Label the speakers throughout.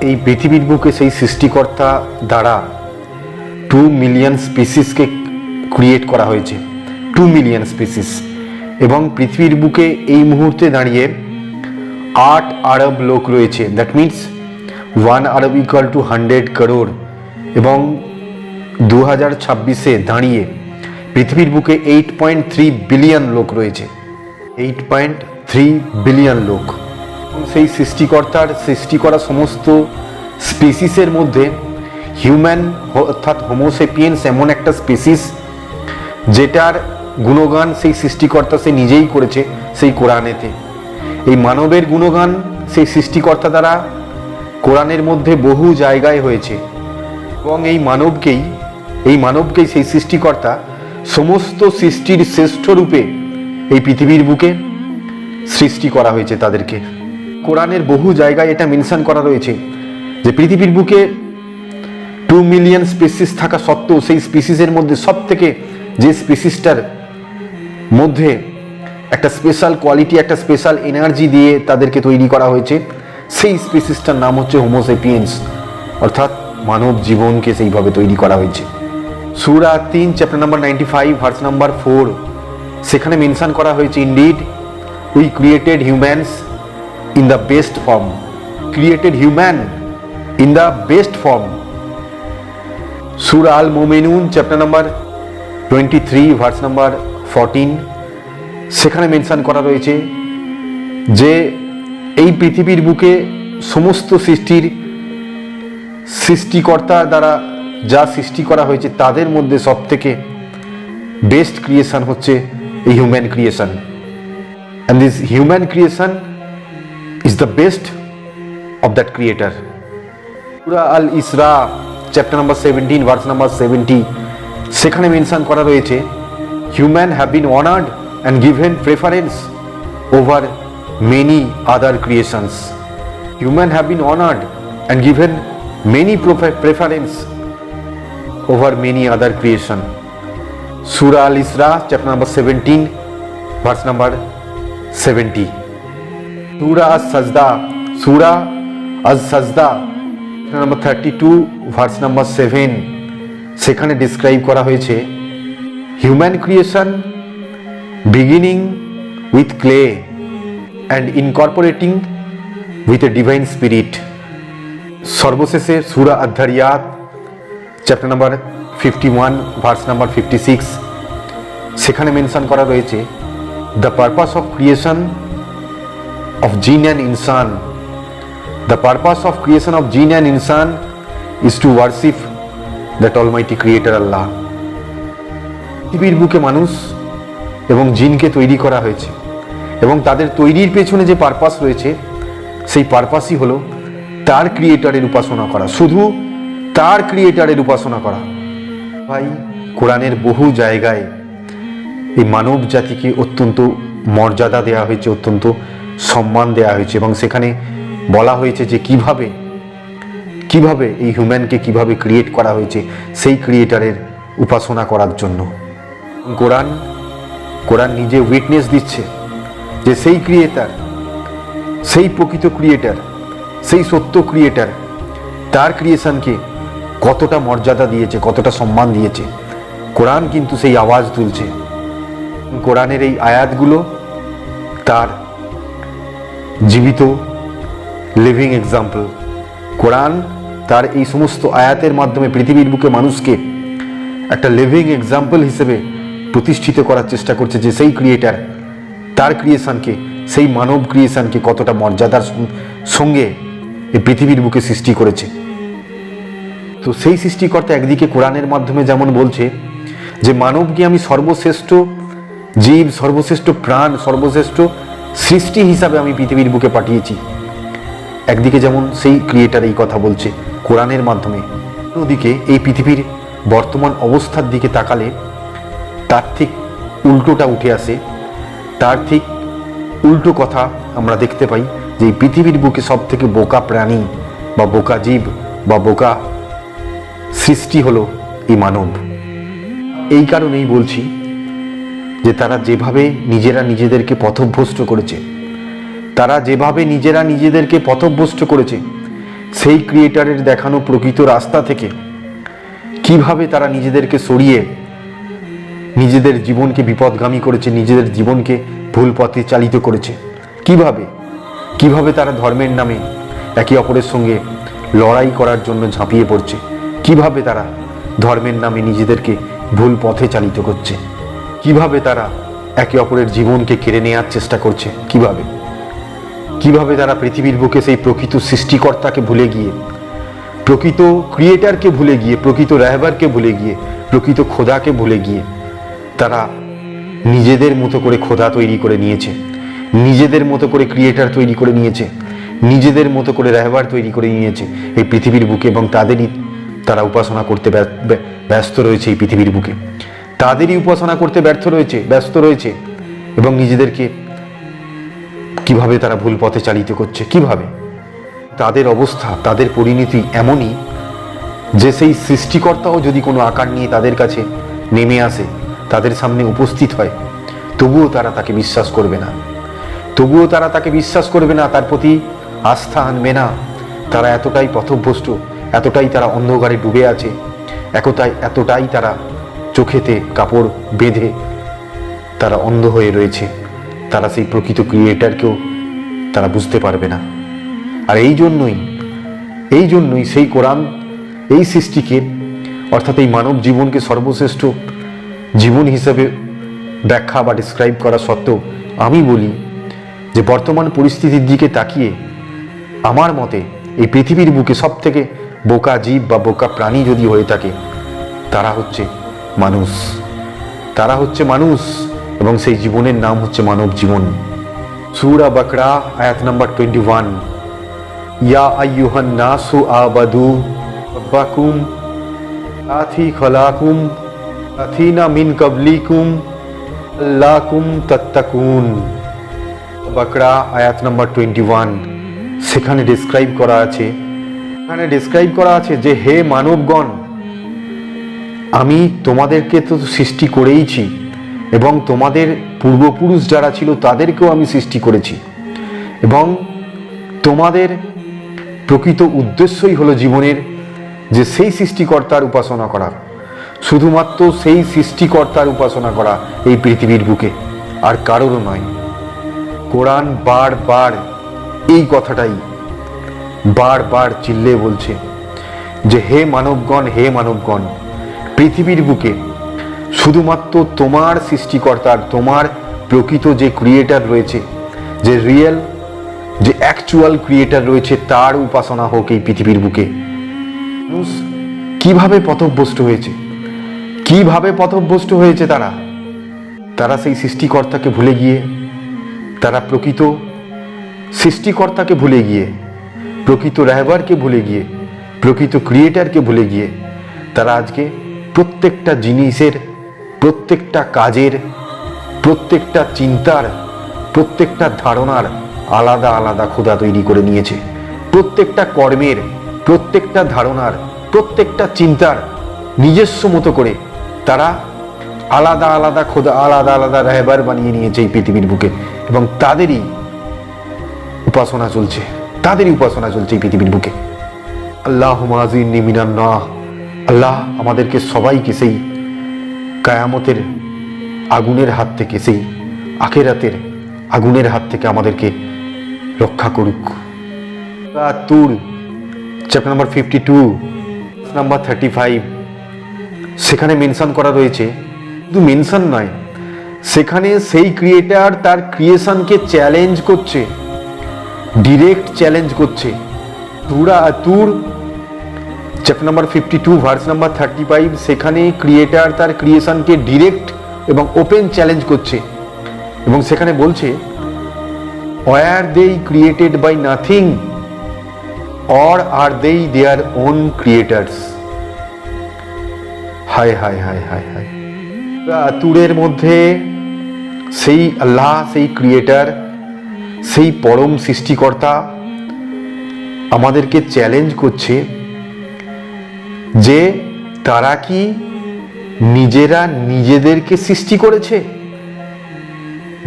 Speaker 1: এই পৃথিবীর বুকে সেই সৃষ্টিকর্তা দ্বারা 2 মিলিয়ন স্পিসিসকে ক্রিয়েট করা হয়েছে, 2 মিলিয়ন স্পিসিস। এবং পৃথিবীর বুকে এই মুহূর্তে দাঁড়িয়ে 8 আরব লোক রয়েছে। That means 1 Arab equal to 100 crore. এবং 2026-এ দাঁড়িয়ে পৃথিবীর বুকে 8.3 বিলিয়ন লোক রয়েছে, 8.3 বিলিয়ন লোক। সেই সৃষ্টিকর্তার সৃষ্টি করা সমস্ত স্পিসিসের মধ্যে হিউম্যান অর্থাৎ হোমোসেপিয়েন্স এমন একটা স্পিসিস যেটার গুণগান সেই সৃষ্টিকর্তা সে নিজেই করেছে সেই কোরআনেতে। এই মানবের গুণগান সেই সৃষ্টিকর্তা দ্বারা কোরআনের মধ্যে বহু জায়গায় হয়েছে। এবং এই মানবকেই সেই সৃষ্টিকর্তা সমস্ত সৃষ্টির শ্রেষ্ঠ রূপে এই পৃথিবীর বুকে সৃষ্টি করা হয়েছে তাদেরকে। কোরআনের বহু জায়গায় এটা মেনশন করা রয়েছে যে পৃথিবীর বুকে 2 মিলিয়ন স্পিসিস থাকা সত্ত্বেও সেই স্পিসিসের মধ্যে সব থেকে যে স্পিসিসটার মধ্যে একটা স্পেশাল কোয়ালিটি, একটা স্পেশাল এনার্জি দিয়ে তাদেরকে তৈরি করা হয়েছে, সেই স্পিসিসটার নাম হচ্ছে হোমোসেপিয়েন্স, অর্থাৎ মানব জীবনকে সেইভাবে তৈরি করা হয়েছে। সূরা 3 চ্যাপ্টার নাম্বার 95 ভার্স নাম্বার 4 সেখানে মেনশন করা হয়েছে, indeed we created humans in the best form, created human in the best form. সূরা আল মুমিনুন চ্যাপ্টার নাম্বার 23 ভার্স নাম্বার 14 সেখানে মেনশন করা রয়েছে যে এই পৃথিবীর বুকে সমস্ত সৃষ্টিকর্তার দ্বারা যা সৃষ্টি করা হয়েছে তাদের মধ্যে সব থেকে বেস্ট ক্রিয়েশন হচ্ছে এই human creation. And this human creation is the best of that creator. Surah Al Ezra chapter number 17 verse number 70 সেখানে মেনশন করা রয়েছে, human have been honoured and given preference over many other creations. Human have been honoured and given many preference over many other creation. Surah Al-Isra chapter number 17 verse number 70. Surah As-Sajda chapter number 32 verse number 7 সেখানে describe করা হয়েছে, human creation beginning with clay and incorporating with a divine spirit. সর্বশেষে সূরা আদ-দারিয়াত chapter number 51 verse number 56 সেখানে mention করা রয়েছে, the purpose of creation of jinn and ইনসান, the purpose of creation of jinn and ইনসান is to worship that almighty creator Allah. পৃথিবীর বুকে মানুষ এবং জিনকে তৈরি করা হয়েছে এবং তাদের তৈরির পেছনে যে পারপাস রয়েছে সেই পারপাসই হলো তার ক্রিয়েটারের উপাসনা করা, শুধু তার ক্রিয়েটারের উপাসনা করা। ভাই, কোরআনের বহু জায়গায় এই মানব জাতিকে অত্যন্ত মর্যাদা দেওয়া হয়েছে, অত্যন্ত সম্মান দেওয়া হয়েছে এবং সেখানে বলা হয়েছে যে কিভাবে এই হিউম্যানকে কিভাবে ক্রিয়েট করা হয়েছে সেই ক্রিয়েটারের উপাসনা করার জন্য। কোরআন নিজে উইটনেস দিচ্ছে যে সেই ক্রিয়েটার, সেই প্রকৃত ক্রিয়েটার, সেই সত্য ক্রিয়েটার তার ক্রিয়েশনকে কতটা মর্যাদা দিয়েছে, কতটা সম্মান দিয়েছে। কোরআন কিন্তু সেই আওয়াজ তুলছে। কোরআনের এই আয়াতগুলো তার জীবিত লিভিং এক্সাম্পল। কোরআন তার এই সমস্ত আয়াতের মাধ্যমে পৃথিবীর বুকে মানুষকে একটা লিভিং এক্সাম্পল হিসেবে প্রতিষ্ঠিত করার চেষ্টা করছে যে সেই ক্রিয়েটার তার ক্রিয়েশনকে, সেই মানব ক্রিয়েশনকে কতটা মর্যাদার সঙ্গে এই পৃথিবীর বুকে সৃষ্টি করেছে। তো সেই সৃষ্টিকর্তা একদিকে কোরআনের মাধ্যমে যেমন বলছে যে মানবকে আমি সর্বশ্রেষ্ঠ জীব, সর্বশ্রেষ্ঠ প্রাণ, সর্বশ্রেষ্ঠ সৃষ্টি হিসাবে আমি পৃথিবীর বুকে পাঠিয়েছি, একদিকে যেমন সেই ক্রিয়েটার এই কথা বলছে কোরআনের মাধ্যমে। অন্যদিকে এই পৃথিবীর বর্তমান অবস্থার দিকে তাকালে তার ঠিক উল্টোটা উঠে আসে। তার ঠিক উল্টো কথা আমরা দেখতে পাই যে এই পৃথিবীর বুকে সব থেকে বোকা প্রাণী বা বোকা জীব বা বোকা সৃষ্টি হলো এই মানব। এই কারণেই বলছি যে তারা যেভাবে নিজেদেরকে পথভ্রষ্ট করেছে, তারা যেভাবে নিজেদেরকে পথভ্রষ্ট করেছে সেই ক্রিয়েটারের দেখানো প্রকৃত রাস্তা থেকে কিভাবে তারা নিজেদেরকে সরিয়ে নিজেদের জীবনকে বিপদগামী করেছে, নিজেদের জীবনকে ভুল পথে চালিত করেছে, কিভাবে তারা ধর্মের নামে একে অপরের সঙ্গে লড়াই করার জন্য ঝাঁপিয়ে পড়ছে, কিভাবে তারা ধর্মের নামে নিজেদেরকে ভুল পথে চালিত করছে, কিভাবে তারা একে অপরের জীবনকে কেড়ে নেওয়ার চেষ্টা করছে, কিভাবে তারা পৃথিবীর বুকে সেই প্রকৃত সৃষ্টিকর্তাকে ভুলে গিয়ে, প্রকৃত ক্রিয়েটারকে ভুলে গিয়ে, প্রকৃত রাহবারকে ভুলে গিয়ে, প্রকৃত খোদাকে ভুলে গিয়ে তারা নিজেদের মতো করে খোদা তৈরি করে নিয়েছে, নিজেদের মতো করে ক্রিয়েটার তৈরি করে নিয়েছে, নিজেদের মতো করে রাহবার তৈরি করে নিয়েছে এই পৃথিবীর বুকে, এবং তারা উপাসনা করতে ব্যস্ত রয়েছে এই পৃথিবীর বুকে, তাদেরই উপাসনা করতে ব্যস্ত রয়েছে এবং নিজেদেরকে কিভাবে তারা ভুল পথে চালিত করছে, কিভাবে তাদের অবস্থা, তাদের পরিণতি এমনই যে সেই সৃষ্টিকর্তাও যদি কোনো আকার নিয়ে তাদের কাছে নেমে আসে, তাদের সামনে উপস্থিত হয়, তবুও তারা তাকে বিশ্বাস করবে না, তার প্রতি আস্থা আনবে না। তারা এতটাই পথভ্রষ্ট, এতটাই তারা অন্ধকারে ডুবে আছে, এতটাই তারা চোখেতে কাপড় বেঁধে তারা অন্ধ হয়ে রয়েছে, তারা সেই প্রকৃত ক্রিয়েটারকেও তারা বুঝতে পারবে না। আর এই জন্যই সেই কোরআন এই সৃষ্টিকে, অর্থাৎ এই মানব জীবনকে সর্বশ্রেষ্ঠ জীবন হিসেবে ব্যাখ্যা বা ডিসক্রাইব করা সত্ত্বেও আমি বলি যে বর্তমান পরিস্থিতির দিকে তাকিয়ে আমার মতে এই পৃথিবীর বুকে সব থেকে বোকা জীব বা বোকা প্রাণী যদি হয়ে থাকে, তারা হচ্ছে মানুষ এবং সেই জীবনের নাম হচ্ছে মানব জীবন। সূরা বাকরা আয়াত নাম্বার 21, ইয়া আইয়ুহান নাসু আবাদু রাব্বাকুম আল্লাযী খালাকুম আথিনা মিন কাবলিকুম লাকুম তাত্তাকুন। বাকরা আয়াত নাম্বার 21, সেখানে ডিসক্রাইব করা আছে যে হে মানবগণ, আমি তোমাদেরকে তো সৃষ্টি করেইছি এবং তোমাদের পূর্বপুরুষ যারা ছিল তাদেরকেও আমি সৃষ্টি করেছি, এবং তোমাদের প্রকৃত উদ্দেশ্যই হলো জীবনের যে সেই সৃষ্টিকর্তার উপাসনা করা, শুধুমাত্র সেই সৃষ্টিকর্তার উপাসনা করা এই পৃথিবীর বুকে, আর কারোরও নয়। কোরআন বারবার এই কথাটাই বারবার চিল্লে বলছে যে হে মানবগণ, পৃথিবীর বুকে শুধুমাত্র তোমার সৃষ্টিকর্তার, তোমার প্রকৃত যে ক্রিয়েটার রয়েছে, যে রিয়েল, যে অ্যাকচুয়াল ক্রিয়েটার রয়েছে, তার উপাসনা হোক এই পৃথিবীর বুকে। মানুষ কিভাবে পথভ্রষ্ট হয়েছে তারা সেই সৃষ্টিকর্তাকে ভুলে গিয়ে, তারা প্রকৃত সৃষ্টিকর্তাকে ভুলে গিয়ে, প্রকৃত রাহবারকে ভুলে গিয়ে, প্রকৃত ক্রিয়েটারকে ভুলে গিয়ে তারা আজকে প্রত্যেকটা জিনিসের, প্রত্যেকটা কাজের, প্রত্যেকটা চিন্তার, প্রত্যেকটা ধারণার আলাদা আলাদা খোদা তৈরি করে নিয়েছে। প্রত্যেকটা কর্মের, প্রত্যেকটা ধারণার, প্রত্যেকটা চিন্তার নিজস্ব মতো করে তারা আলাদা আলাদা খোদা, আলাদা আলাদা রাহবার বানিয়ে নিয়েছে এই পৃথিবীর বুকে, এবং তাদেরই উপাসনা চলছে এই পৃথিবীর বুকে। আল্লাহুম্মা আজিরনি মিনান নার। আল্লাহ আমাদেরকে সবাইকে সেই কায়ামতের আগুনের হাত থেকে, সেই আখিরাতের আগুনের হাত থেকে আমাদেরকে রক্ষা করুক। তুর চ্যাপ্টার নাম্বার 52 নাম্বার 35, সেখানে মেনশন করা রয়েছে, শুধু মেনশন নয়, সেখানে সেই ক্রিয়েটার তার ক্রিয়েশনকে চ্যালেঞ্জ করছে, ডিরেক্ট চ্যালেঞ্জ করছে। সূরা তুর চ্যাপ্টার নাম্বার 52 ভার্স নাম্বার 35, সেখানে ক্রিয়েটার তার ক্রিয়েশনকে ডিরেক্ট এবং ওপেন চ্যালেঞ্জ করছে, এবং সেখানে বলছে, were they created by nothing or are they their own creators. হায় হায় হায় হায় হায়। তুরের মধ্যে সেই আল্লাহ, সেই ক্রিয়েটার, সেই পরম সৃষ্টিকর্তা আমাদেরকে চ্যালেঞ্জ করছে যে তারা কি নিজেরা নিজেদেরকে সৃষ্টি করেছে,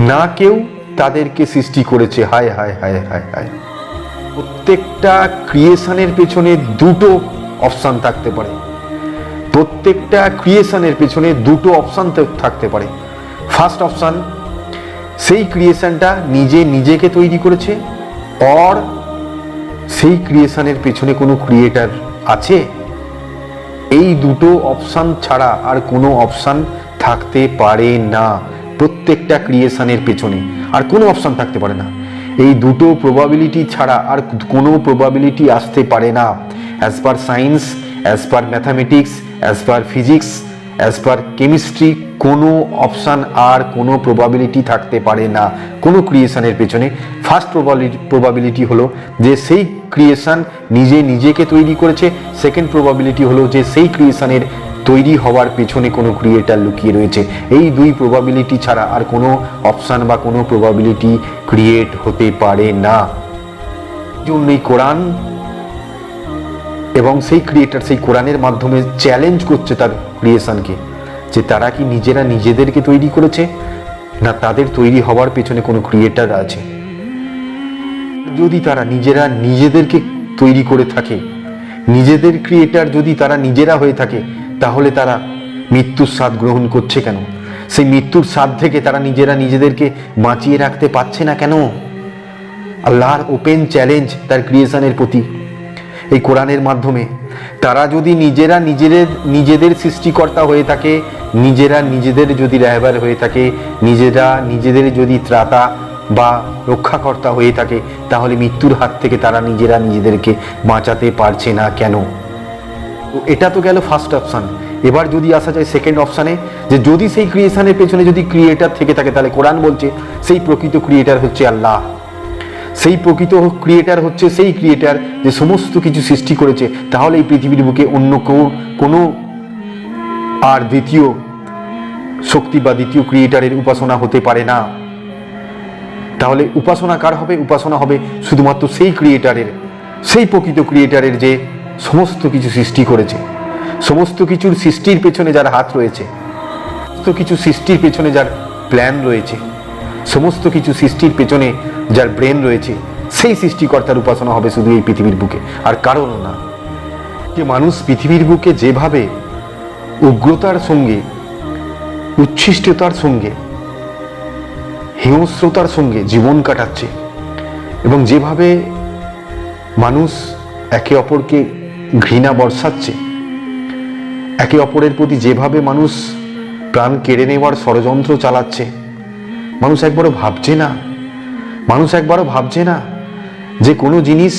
Speaker 1: না কেউ তাদেরকে সৃষ্টি করেছে। হায় হায় হায় হায় হায়। প্রত্যেকটা ক্রিয়েশনের পেছনে দুটো অপশান থাকতে পারে, প্রত্যেকটা ক্রিয়েশনের পেছনে দুটো অপশান থাকতে পারে। ফার্স্ট অপশান, সেই ক্রিয়েশনটা নিজেকে তৈরি করেছে, অর সেই ক্রিয়েশনের পেছনে কোনো ক্রিয়েটার আছে। এই দুটো অপশান ছাড়া আর কোনো অপশান থাকতে পারে না প্রত্যেকটা ক্রিয়েশনের পেছনে, আর কোনো অপশান থাকতে পারে না। এই দুটো প্রবাবিলিটি ছাড়া আর কোনো প্রবাবিলিটি আসতে পারে না। As per science, as per mathematics, as per physics, as per chemistry, কোনো অপশান আর কোনো প্রবাবিলিটি থাকতে পারে না কোনো ক্রিয়েশনের পেছনে। ফার্স্ট প্রবাবিলিটি হলো যে সেই ক্রিয়েশন নিজেকে তৈরি করেছে। সেকেন্ড প্রবাবিলিটি হলো যে সেই ক্রিয়েশনের তৈরি হওয়ার পেছনে কোনো ক্রিয়েটার লুকিয়ে রয়েছে। এই দুই প্রবাবিলিটি ছাড়া আর কোনো অপশান বা কোনো প্রবাবিলিটি ক্রিয়েট হতে পারে না। জন্যই কোরআন এবং সেই ক্রিয়েটার সেই কোরআনের মাধ্যমে চ্যালেঞ্জ করছে তার ক্রিয়েশনকে, যে তারা কি নিজেদেরকে তৈরি করেছে, না তাদের তৈরি হওয়ার পেছনে কোনো ক্রিয়েটার আছে। যদি তারা নিজেদেরকে তৈরি করে থাকে, নিজেদের ক্রিয়েটার যদি তারা নিজেরা হয়ে থাকে, তাহলে তারা মৃত্যুর স্বাদ গ্রহণ করছে কেন? সেই মৃত্যুর স্বাদ থেকে তারা নিজেদেরকে বাঁচিয়ে রাখতে পারছে না কেন? আল্লাহর ওপেন চ্যালেঞ্জ তার ক্রিয়েশনের প্রতি এই কোরআনের মাধ্যমে। তারা যদি নিজেদের সৃষ্টিকর্তা হয়ে থাকে, নিজেদের যদি রাহবার হয়ে থাকে, নিজেদের যদি ত্রাতা বা রক্ষাকর্তা হয়ে থাকে, তাহলে মৃত্যুর হাত থেকে তারা নিজেদেরকে বাঁচাতে পারছে না কেন? তো এটা তো গেল ফার্স্ট অপশান। এবার যদি আসা যায় সেকেন্ড অপশানে, যে যদি সেই ক্রিয়েশনের পেছনে যদি ক্রিয়েটার থেকে থাকে, তাহলে কোরআন বলছে সেই প্রকৃত ক্রিয়েটার হচ্ছে আল্লাহ। সেই প্রকৃত ক্রিয়েটার হচ্ছে সেই ক্রিয়েটার যে সমস্ত কিছু সৃষ্টি করেছে। তাহলে এই পৃথিবীর বুকে অন্য কোনো আর দ্বিতীয় শক্তি বা দ্বিতীয় ক্রিয়েটারের উপাসনা হতে পারে না। তাহলে উপাসনা কার হবে? উপাসনা হবে শুধুমাত্র সেই ক্রিয়েটারের, সেই প্রকৃত ক্রিয়েটারের যে সমস্ত কিছু সৃষ্টি করেছে। সমস্ত কিছুর সৃষ্টির পেছনে যার হাত রয়েছে, সমস্ত কিছু সৃষ্টির পেছনে যার প্ল্যান রয়েছে, সমস্ত কিছু সৃষ্টির পেছনে যার ব্রেন রয়েছে, সেই সৃষ্টিকর্তার উপাসনা হবে শুধু এই পৃথিবীর বুকে, আর কারণও না। যে মানুষ পৃথিবীর বুকে যেভাবে উগ্রতার সঙ্গে, উচ্ছিষ্টতার সঙ্গে, হিংস্রতার সঙ্গে জীবন কাটাচ্ছে, এবং যেভাবে মানুষ একে অপরকে ঘৃণা বর্ষাচ্ছে, একে অপরের প্রতি যেভাবে মানুষ প্রাণ কেড়ে নেওয়ার ষড়যন্ত্র চালাচ্ছে, মানুষ একবারও ভাবছে না যে কোনো জিনিস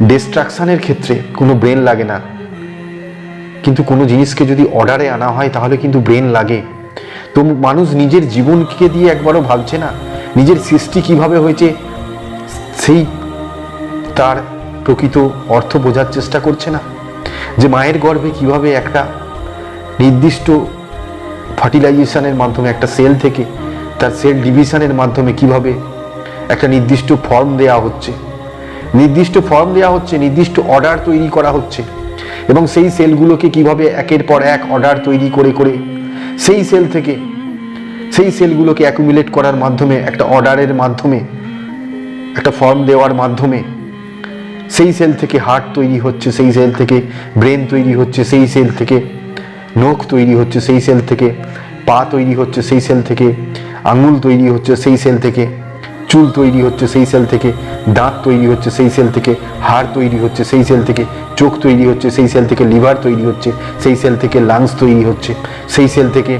Speaker 1: ডিস্ট্রাকশনের ক্ষেত্রে কোনো ব্রেন লাগে না, কিন্তু কোনো জিনিসকে যদি অর্ডারে আনা হয় তাহলে কিন্তু ব্রেন লাগে। তো মানুষ নিজের জীবনকে দিয়ে একবারও ভাবছে না, নিজের সৃষ্টি কিভাবে হয়েছে সেই তার প্রকৃত অর্থ বোঝার চেষ্টা করছে না। যে মায়ের গর্ভে কিভাবে একটা নির্দিষ্ট ফার্টিলাইজেশনের মাধ্যমে একটা সেল থেকে তার সেল ডিভিশনের মাধ্যমে কিভাবে একটা নির্দিষ্ট ফর্ম দেওয়া হচ্ছে, নির্দিষ্ট অর্ডার তৈরি করা হচ্ছে, এবং সেই সেলগুলোকে কিভাবে একের পর এক অর্ডার তৈরি করে সেই সেলগুলোকে অ্যাকুমুলেট করার মাধ্যমে, একটা অর্ডারের মাধ্যমে, একটা ফর্ম দেওয়ার মাধ্যমে সেই সেল থেকে হার্ট তৈরি হচ্ছে, সেই সেল থেকে ব্রেন তৈরি হচ্ছে, সেই সেল থেকে নখ তৈরি হচ্ছে, সেই সেল থেকে পা তৈরি হচ্ছে, সেই সেল থেকে আঙুল তৈরি হচ্ছে, সেই সেল থেকে চুল তৈরি হচ্ছে, সেই সেল থেকে দাঁত তৈরি হচ্ছে, সেই সেল থেকে হাড় তৈরি হচ্ছে, সেই সেল থেকে চোখ তৈরি হচ্ছে, সেই সেল থেকে লিভার তৈরি হচ্ছে, সেই সেল থেকে লাংস তৈরি হচ্ছে, সেই সেল থেকে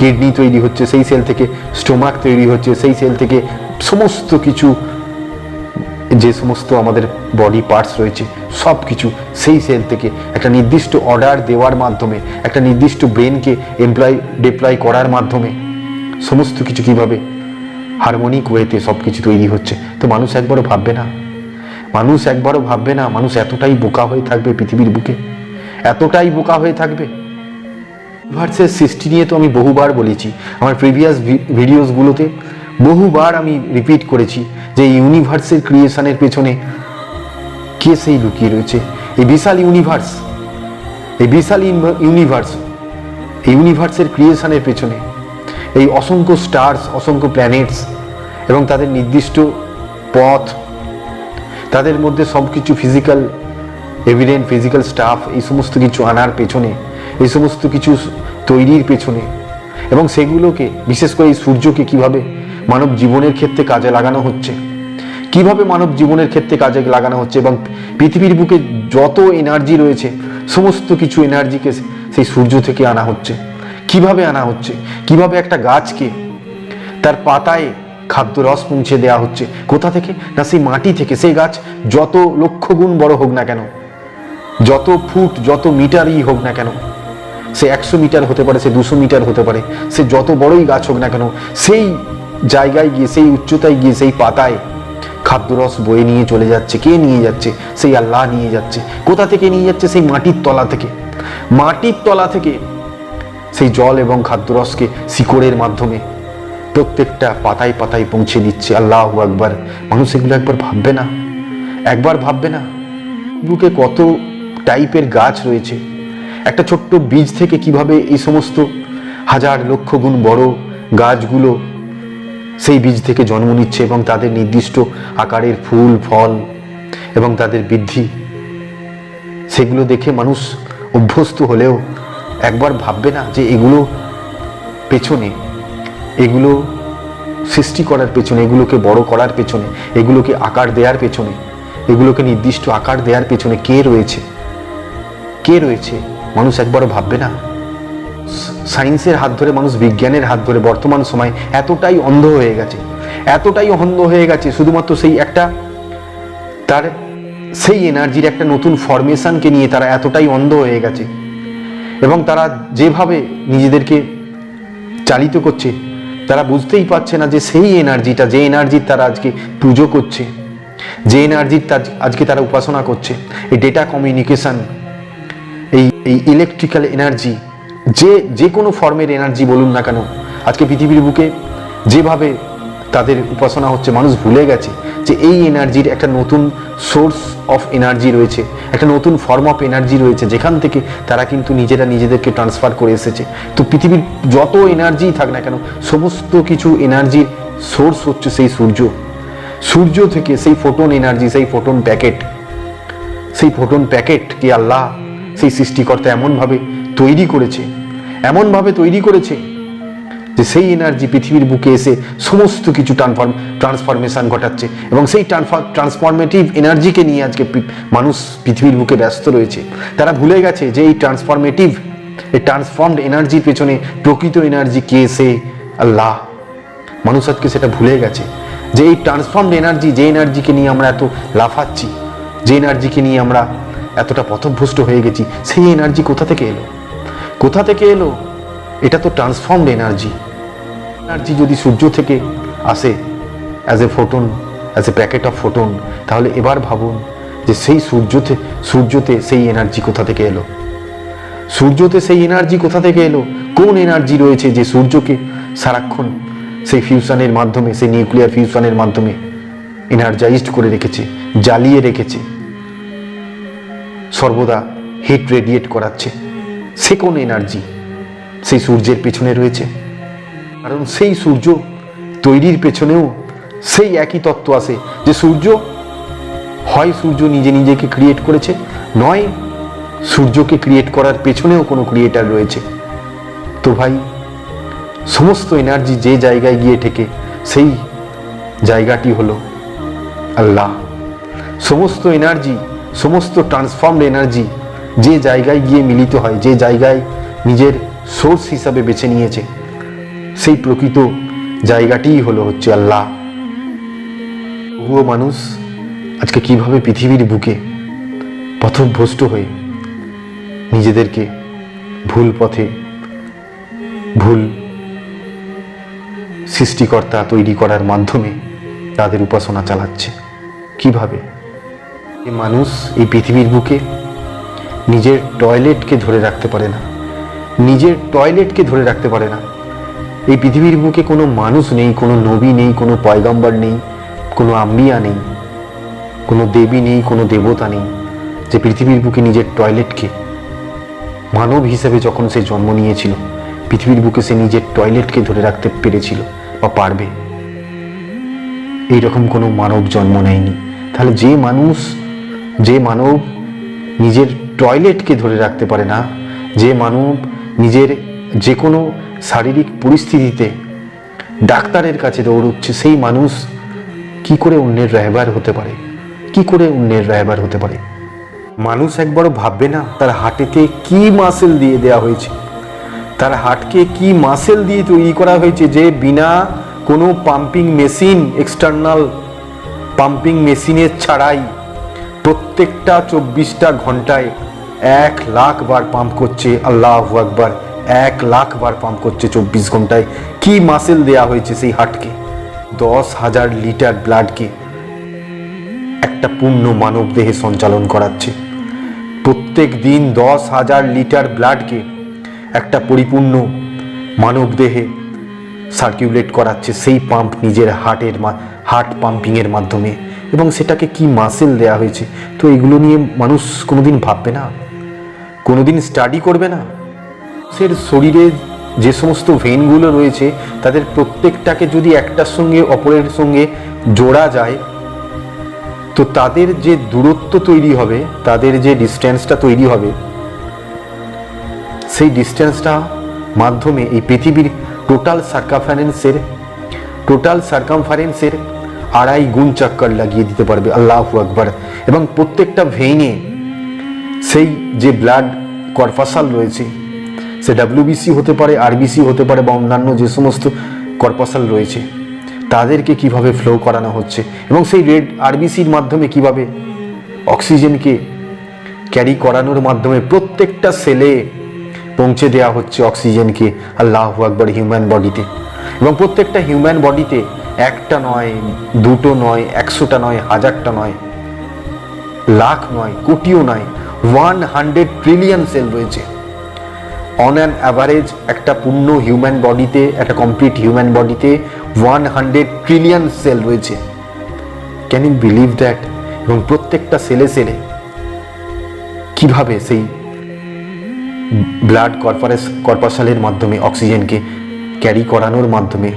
Speaker 1: কিডনি তৈরি হচ্ছে, সেই সেল থেকে স্টোমাক তৈরি হচ্ছে, সেই সেল থেকে সমস্ত কিছু, যে সমস্ত আমাদের বডি পার্টস রয়েছে সব কিছু সেই সেল থেকে একটা নির্দিষ্ট অর্ডার দেওয়ার মাধ্যমে, একটা নির্দিষ্ট ব্রেনকে ডিপ্লয় করার মাধ্যমে সমস্ত কিছু কিভাবে হারমোনিক ওয়েতে সব কিছু তৈরি হচ্ছে। তো মানুষ একবারও ভাববে না, মানুষ এতটাই বোকা হয়ে থাকবে পৃথিবীর বুকে, এতটাই বোকা হয়ে থাকবে। ইউনিভার্সের সৃষ্টি নিয়ে তো আমি বহুবার বলেছি, আমার প্রিভিয়াস ভিডিওসগুলোতে বহুবার আমি রিপিট করেছি যে ইউনিভার্সের ক্রিয়েশনের পেছনে কে সেই লুকিয়ে রয়েছে। এই বিশাল ইউনিভার্সের ক্রিয়েশনের পেছনে এই অসংখ্য স্টার্স, অসংখ্য প্ল্যানেটস এবং তাদের নির্দিষ্ট পথ, তাদের মধ্যে সব কিছু ফিজিক্যাল এভিডেন্ট, ফিজিক্যাল স্টাফ, এই সমস্ত কিছু আনার পেছনে, এই সমস্ত কিছু তৈরির পেছনে, এবং সেগুলোকে বিশেষ করে এই সূর্যকে কিভাবে মানব জীবনের ক্ষেত্রে কাজে লাগানো হচ্ছে, কিভাবে মানব জীবনের ক্ষেত্রে কাজে লাগানো হচ্ছে, এবং পৃথিবীর বুকে যত এনার্জি রয়েছে সমস্ত কিছু এনার্জিকে সেই সূর্য থেকে আনা হচ্ছে। কিভাবে আনা হচ্ছে, কিভাবে একটা গাছকে তার পাতায় খাদ্য রস পৌঁছে দেওয়া হচ্ছে, কোথা থেকে না সেই মাটি থেকে। সেই গাছ যত লক্ষ গুণ বড় হোক না কেন, যত ফুট যত মিটারই হোক না কেন, সে 100 মিটার হতে পারে, সে 200 মিটার হতে পারে, সে যত বড়ই গাছ হোক না কেন, সেই জায়গায় গিয়ে, সেই উচ্চতায় গিয়ে সেই পাতায় খাদ্যরস বয়ে নিয়ে চলে যাচ্ছে। কে নিয়ে যাচ্ছে? সেই আল্লাহ নিয়ে যাচ্ছে। কোথা থেকে নিয়ে যাচ্ছে? সেই মাটির তলা থেকে। মাটির তলা থেকে সেই জল এবং খাদ্যরসকে শিকড়ের মাধ্যমে প্রত্যেকটা পাতায় পাতায় পৌঁছে দিচ্ছে। আল্লাহু আকবার। মানুষ এগুলো একবার ভাববে না? একবার ভাববে না বুকে কত টাইপের গাছ রয়েছে? একটা ছোট্ট বীজ থেকে কিভাবে এই সমস্ত হাজার লক্ষ গুণ বড় গাছগুলো সেই বীজ থেকে জন্ম নিচ্ছে, এবং তাদের নির্দিষ্ট আকারের ফুল ফল এবং তাদের বৃদ্ধি, সেগুলো দেখে মানুষ অভ্যস্ত হলেও একবার ভাববে না যে এগুলো পেছনে, এগুলো সৃষ্টি করার পেছনে, এগুলোকে বড় করার পেছনে, এগুলোকে আকার দেওয়ার পেছনে, এগুলোকে নির্দিষ্ট আকার দেওয়ার পেছনে কে রয়েছে? কে রয়েছে? মানুষ একবারও ভাববে না? সায়েন্সের হাত ধরে, মানুষ বিজ্ঞানের হাত ধরে বর্তমান সময় এতটাই অন্ধ হয়ে গেছে, এতটাই অন্ধ হয়ে গেছে, শুধুমাত্র সেই একটা তার সেই এনার্জির একটা নতুন ফরমেশনকে নিয়ে তারা এতটাই অন্ধ হয়ে গেছে, এবং তারা যেভাবে নিজেদেরকে চালিত করছে তারা বুঝতেই পারছে না যে সেই এনার্জিটা, যে এনার্জির তারা আজকে পুজো করছে, যে এনার্জির আজকে তারা উপাসনা করছে, এই ডেটা কমিউনিকেশন, এই ইলেকট্রিক্যাল এনার্জি, যে কোনো ফর্মের এনার্জি বলুন না কেন, আজকে পৃথিবীর বুকে যেভাবে তাদের উপাসনা হচ্ছে, মানুষ ভুলে গেছে যে এই এনার্জির একটা নতুন সোর্স অফ এনার্জি রয়েছে, একটা নতুন ফর্ম অফ এনার্জি রয়েছে, যেখান থেকে তারা কিন্তু নিজেরা নিজেদেরকে ট্রান্সফার করে এসেছে। তো পৃথিবীর যত এনার্জি থাক না কেন, সমস্ত কিছু এনার্জির সোর্স হচ্ছে সেই সূর্য। সূর্য থেকে সেই ফোটন এনার্জি, সেই ফোটন প্যাকেট, সেই ফোটন প্যাকেটকে আল্লাহ সেই সৃষ্টিকর্তা এমনভাবে তৈরি করেছে, এমনভাবে তৈরি করেছে যে সেই এনার্জি পৃথিবীর বুকে এসে সমস্ত কিছু ট্রান্সফরমেশন ঘটাচ্ছে, এবং সেই ট্রান্সফরমেটিভ এনার্জিকে নিয়ে আজকে মানুষ পৃথিবীর বুকে ব্যস্ত রয়েছে। তারা ভুলে গেছে যে এই ট্রান্সফর্মড এনার্জির পেছনে প্রকৃত এনার্জি কে? সে আল্লাহ। মানুষ আজকে সেটা ভুলে গেছে যে এই ট্রান্সফর্মড এনার্জি, যে এনার্জিকে নিয়ে আমরা এত লাফাচ্ছি, যে এনার্জিকে নিয়ে আমরা এতটা পথভ্রষ্ট হয়ে গেছি, সেই এনার্জি কোথা থেকে এলো? কোথা থেকে এলো? এটা তো ট্রান্সফর্মড এনার্জি। এনার্জি যদি সূর্য থেকে আসে as a photon, as a packet of photon, তাহলে এবার ভাবুন যে সেই সূর্যতে সেই এনার্জি কোথা থেকে এলো? সূর্যতে সেই এনার্জি কোথা থেকে এলো? কোন এনার্জি রয়েছে যে সূর্যকে সারাক্ষণ সেই ফিউশনের মাধ্যমে, সেই নিউক্লিয়ার ফিউশনের মাধ্যমে এনার্জাইজড করে রেখেছে, জ্বালিয়ে রেখেছে, সর্বদা হিট রেডিয়েট করাচ্ছে? সে কোন এনার্জি সেই সূর্যের পেছনে রয়েছে? কারণ সেই সূর্য তৈরির পেছনেও সেই একই তত্ত্ব আছে যে সূর্য হয় সূর্য নিজে নিজেকে ক্রিয়েট করেছে, নয় সূর্যকে ক্রিয়েট করার পেছনেও কোনো ক্রিয়েটার রয়েছে। তো ভাই, সমস্ত এনার্জি যে জায়গায় গিয়ে ঠেকে সেই জায়গাটি হলো আল্লাহ। সমস্ত এনার্জি, সমস্ত ট্রান্সফর্মড এনার্জি যে জায়গায় গিয়ে মিলিত হয়, যে জায়গায় নিজের সোর্স হিসাবে বেছে নিয়েছে, সেই প্রকৃত জায়গাটিই হচ্ছে আল্লাহ। তবুও মানুষ আজকে কিভাবে পৃথিবীর বুকে পথভ্রষ্ট হয়ে নিজেদেরকে ভুল পথে, ভুল সৃষ্টিকর্তা তৈরি করার মাধ্যমে তাদের উপাসনা চালাচ্ছে। কিভাবে মানুষ এই পৃথিবীর বুকে নিজের টয়লেটকে ধরে রাখতে পারে না, নিজের টয়লেটকে ধরে রাখতে পারে না। এই পৃথিবীর বুকে কোনো মানুষ নেই, কোনো নবী নেই, কোনো পয়গম্বর নেই, কোনো আম্বিয়া নেই, কোনো দেবী নেই, কোনো দেবতা নেই যে পৃথিবীর বুকে নিজের টয়লেটকে, মানব হিসেবে যখন সে জন্ম নিয়েছিল, পৃথিবীর বুকে সে নিজের টয়লেটকে ধরে রাখতে পেরেছিল বা পারবে। এইরকম কোনো মানব জন্ম নেয়নি, তাহলে যে মানব নিজের টয়লেটকে ধরে রাখতে পারে না, যে মানব নিজের যে কোনো শারীরিক পরিস্থিতিতে ডাক্তারের কাছে দৌড়চ্ছে, সেই মানুষ কি করে অন্যের রাহবার হতে পারে? কি করে অন্যের রাহবার হতে পারে? মানুষ একবারও ভাববে না তার হার্টেতে কি মাসেল দিয়ে দেওয়া হয়েছে, তার হার্টকে কি মাসেল দিয়ে তৈরি করা হয়েছে, যে বিনা কোনো পাম্পিং মেশিন, এক্সটার্নাল পাম্পিং মেশিনের ছাড়াই প্রত্যেকটা 24টা ঘন্টায় 1,00,000 বার পাম্প করছে। আল্লাহু আকবার, 1,00,000 বার পাম্প করছে 24 ঘন্টায়। কি মাসেল দেয়া হয়েছে সেই হার্টকে? 10,000 লিটার ব্লাডকে একটা পূর্ণ মানব দেহে সঞ্চালন করাচ্ছে। প্রত্যেক দিন 10,000 লিটার ব্লাডকে একটা পরিপূর্ণ মানব দেহে সার্কিউলেট করাচ্ছে সেই পাম্প নিজের হার্ট পাম্পিংয়ের মাধ্যমে, এবং সেটাকে কি মাসেল দেয়া হয়েছে। তো এগুলো নিয়ে মানুষ কোনোদিন ভাববে না, কোনোদিন স্টাডি করবে না। সে শরীরে যে সমস্ত ভেনগুলো রয়েছে তাদের প্রত্যেকটাকে যদি একটার সঙ্গে অপরের সঙ্গে জোড়া যায়, তো তাদের যে দূরত্ব তৈরি হবে, তাদের যে ডিস্টেন্সটা তৈরি হবে, সেই ডিস্টেন্সটা মাধ্যমে এই পৃথিবীর টোটাল সার্কামফারেন্সের 2.5 গুণ চক্কর লাগিয়ে দিতে পারবে। আল্লাহু আকবার। এবং প্রত্যেকটা ভেইনে সেই যে ব্লাড কর্পাসাল রয়েছে, সে WBC হতে পারে, RBC হতে পারে, বা অন্যান্য যে সমস্ত কর্পাসাল রয়েছে, তাদেরকে কিভাবে ফ্লো করানো হচ্ছে, এবং সেই রেড RBCর মাধ্যমে কিভাবে অক্সিজেনকে ক্যারি করানোর মাধ্যমে প্রত্যেকটা সেলে পৌঁছে দেওয়া হচ্ছে অক্সিজেনকে। আল্লাহু আকবার। হিউম্যান বডিতে, এবং প্রত্যেকটা হিউম্যান বডিতে একটা নয়, দুটো নয়, 100টা নয়, 1000টা নয়, লাখ নয়, কোটিও নয়, 100 ট্রিলিয়ন সেল রয়েছে। অন অ্যান অ্যাভারেজ একটা পূর্ণ হিউম্যান বডিতে, একটা কমপ্লিট হিউম্যান বডিতে 100 ট্রিলিয়ন সেল রয়েছে। Can you believe that? এবং প্রত্যেকটা সেলে কিভাবে সেই ব্লাড কর্পাসালের মাধ্যমে অক্সিজেনকে ক্যারি করানোর মাধ্যমে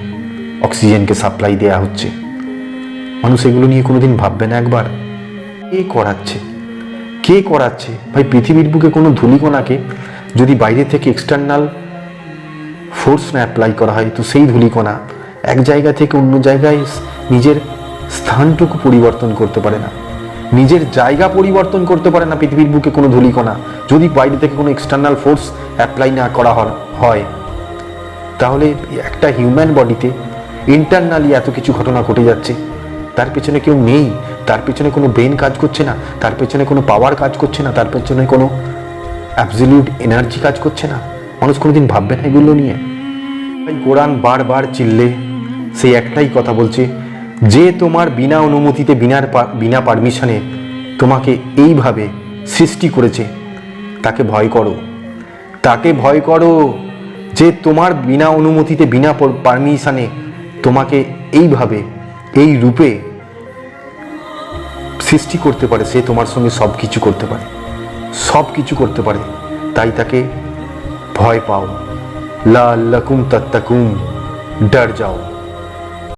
Speaker 1: অক্সিজেনকে সাপ্লাই দেওয়া হচ্ছে। মানুষ এগুলো নিয়ে কোনোদিন ভাববে না একবার? কে করাচ্ছে ভাই? পৃথিবীর বুকে কোনো ধূলিকণাকে যদি বাইরে থেকে এক্সটার্নাল ফোর্স না অ্যাপ্লাই করা হয়, তো সেই ধূলিকণা এক জায়গা থেকে অন্য জায়গায় নিজের স্থানটুকু পরিবর্তন করতে পারে না, নিজের জায়গা পরিবর্তন করতে পারে না পৃথিবীর বুকে কোনো ধূলিকণা, যদি বাইরে থেকে কোনো এক্সটার্নাল ফোর্স অ্যাপ্লাই না করা হয়। তাহলে একটা হিউম্যান বডিতে ইন্টারনালি এত কিছু ঘটনা ঘটে যাচ্ছে, তার পেছনে কেউ নেই, তার পেছনে কোনো ব্রেন কাজ করছে না, তার পেছনে কোনো পাওয়ার কাজ করছে না, তার পেছনে কোনো অ্যাবসলিউট এনার্জি কাজ করছে না। মানুষ কোনোদিন ভাববে না এগুলো নিয়ে? কোরআন বারবার চিল্লে সেই একটাই কথা বলছে, যে তোমার বিনা অনুমতিতে, বিনা পারমিশনে তোমাকে এইভাবে সৃষ্টি করেছে, তাকে ভয় করো, তাকে ভয় করো। যে তোমার বিনা অনুমতিতে, বিনা পারমিশনে তোমাকে এইভাবে, এই রূপে সৃষ্টি করতে পারে, সে তোমার সঙ্গে সব কিছু করতে পারে, সব কিছু করতে পারে। তাই তাকে ভয় পাও। লাআল্লাকুম তাত্তাকুন, ডর যাও।